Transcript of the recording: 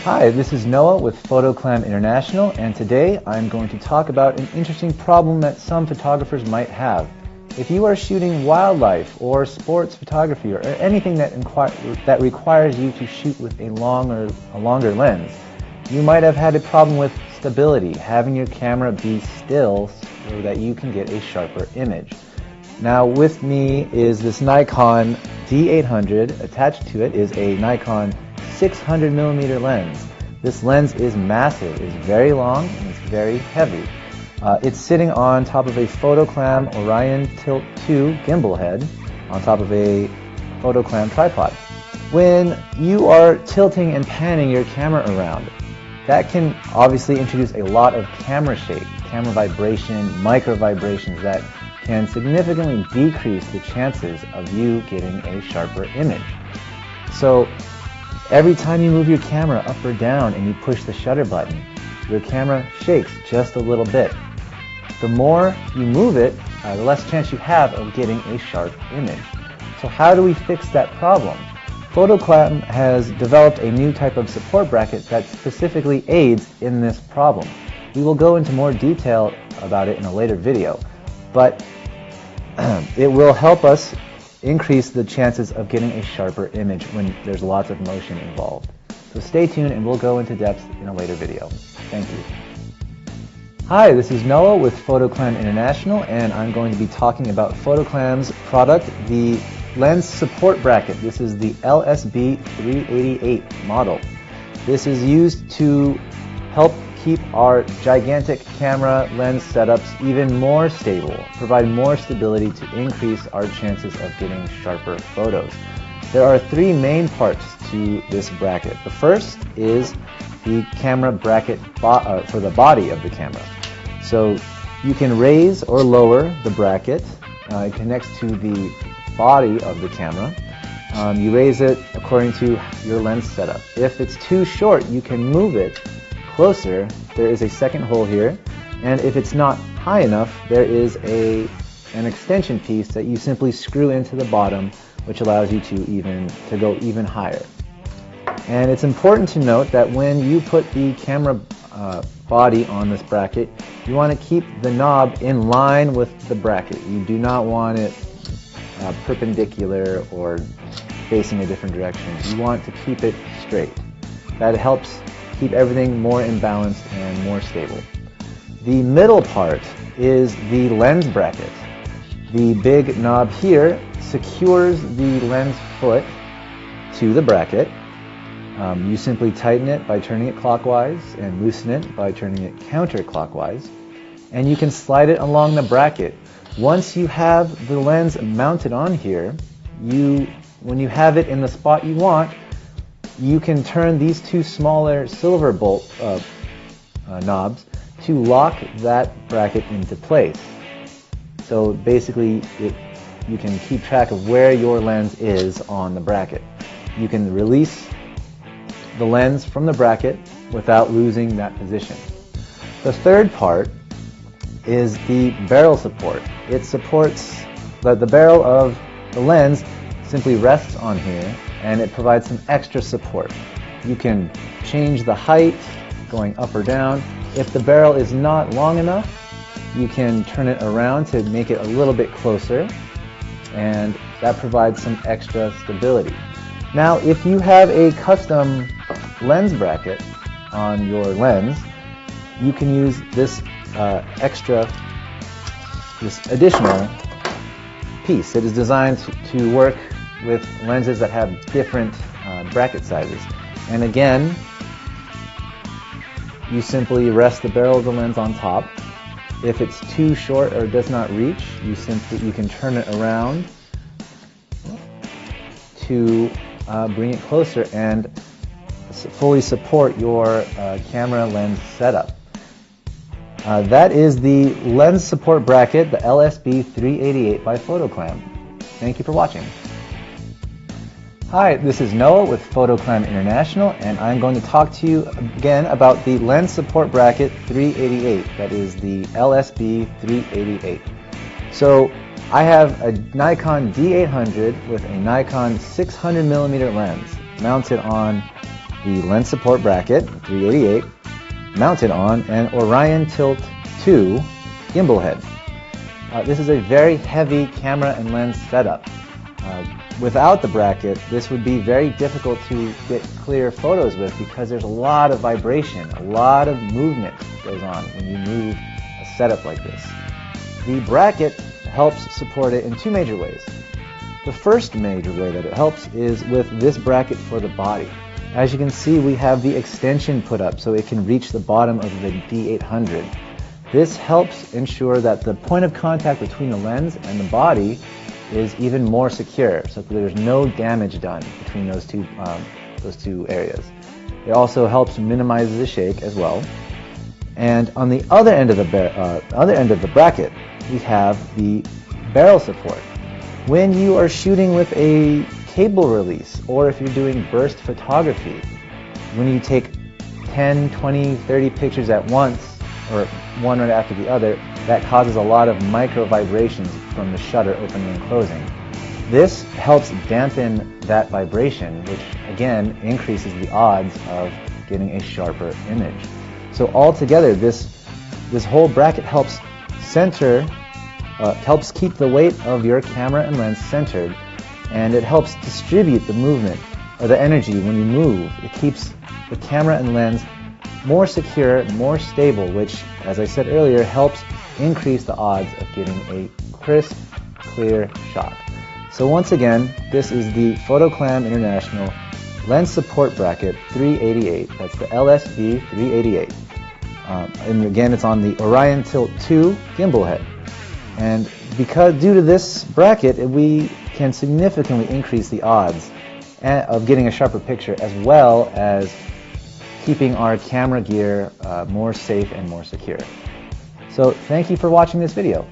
Hi, this is Noah with Photoclam International, and today I'm going to talk about an interesting problem that some photographers might have. If you are shooting wildlife or sports photography or anything that requires you to shoot with a longer lens, you might have had a problem with stability, having your camera be still so that you can get a sharper image. Now with me is this Nikon D800. Attached to it is a Nikon 600mm lens. This lens is massive, it's very long, and it's very heavy. It's sitting on top of a Photoclam Orion Tilt 2 gimbal head on top of a Photoclam tripod. When you are tilting and panning your camera around, that can obviously introduce a lot of camera shake, camera vibration, micro vibrations that can significantly decrease the chances of you getting a sharper image. So every time you move your camera up or down and you push the shutter button, your camera shakes just a little bit. The more you move it, the less chance you have of getting a sharp image. So how do we fix that problem? Photoclam has developed a new type of support bracket that specifically aids in this problem. We will go into more detail about it in a later video, but it will help us increase the chances of getting a sharper image when there's lots of motion involved. So stay tuned and we'll go into depth in a later video. Thank you. Hi, this is Noah with Photoclam International, and I'm going to be talking about Photoclam's product, the lens support bracket. This is the LSB 388 model. This is used to help keep our gigantic camera lens setups even more stable, provide more stability to increase our chances of getting sharper photos. There are three main parts to this bracket. The first is the camera bracket for the body of the camera. So you can raise or lower the bracket. It connects to the body of the camera. You raise it according to your lens setup. If it's too short, you can move it closer. There is a second hole here, and if it's not high enough, there is an extension piece that you simply screw into the bottom, which allows you to go even higher. And it's important to note that when you put the camera body on this bracket, you want to keep the knob in line with the bracket. You do not want it perpendicular or facing a different direction. You want to keep it straight. That helps keep everything more in balance and more stable. The middle part is the lens bracket. The big knob here secures the lens foot to the bracket. You simply tighten it by turning it clockwise and loosen it by turning it counterclockwise, and you can slide it along the bracket. Once you have the lens mounted on here, when you have it in the spot you want, you can turn these two smaller silver bolt knobs to lock that bracket into place. So basically you can keep track of where your lens is on the bracket. You can release the lens from the bracket without losing that position. The third part is the barrel support. It supports the barrel of the lens simply rests on here, and it provides some extra support. You can change the height going up or down. If the barrel is not long enough, you can turn it around to make it a little bit closer, and that provides some extra stability. Now, if you have a custom lens bracket on your lens, you can use this additional piece. It is designed to work with lenses that have different bracket sizes. And again, you simply rest the barrel of the lens on top. If it's too short or does not reach, you can turn it around to bring it closer and fully support your camera lens setup. That is the lens support bracket, the LSB 388 by Photoclam. Thank you for watching. Hi, this is Noah with Photoclam International, and I'm going to talk to you again about the lens support bracket 388. That is the LSB 388. So I have a Nikon D800 with a Nikon 600mm lens mounted on the lens support bracket, 388, mounted on an Orion Tilt 2 gimbal head. This is a very heavy camera and lens setup. Without the bracket, this would be very difficult to get clear photos with because there's a lot of vibration, a lot of movement goes on when you move a setup like this. The bracket helps support it in two major ways. The first major way that it helps is with this bracket for the body. As you can see, we have the extension put up so it can reach the bottom of the D800. This helps ensure that the point of contact between the lens and the body is even more secure, so that there's no damage done between those two areas. It also helps minimize the shake as well. And on the other end of the bracket, we have the barrel support. When you are shooting with a cable release, or if you're doing burst photography, when you take 10, 20, 30 pictures at once, or one right after the other, that causes a lot of micro vibrations from the shutter opening and closing. This helps dampen that vibration, which again increases the odds of getting a sharper image. So altogether, this whole bracket helps helps keep the weight of your camera and lens centered, and it helps distribute the movement or the energy when you move. It keeps the camera and lens more secure, more stable, which, as I said earlier, helps increase the odds of getting a crisp, clear shot. So once again, this is the Photoclam International Lens Support Bracket 388. That's the LSB 388. And again, it's on the Orion Tilt 2 gimbal head. And due to this bracket, we can significantly increase the odds of getting a sharper picture, as well as keeping our camera gear more safe and more secure. So thank you for watching this video.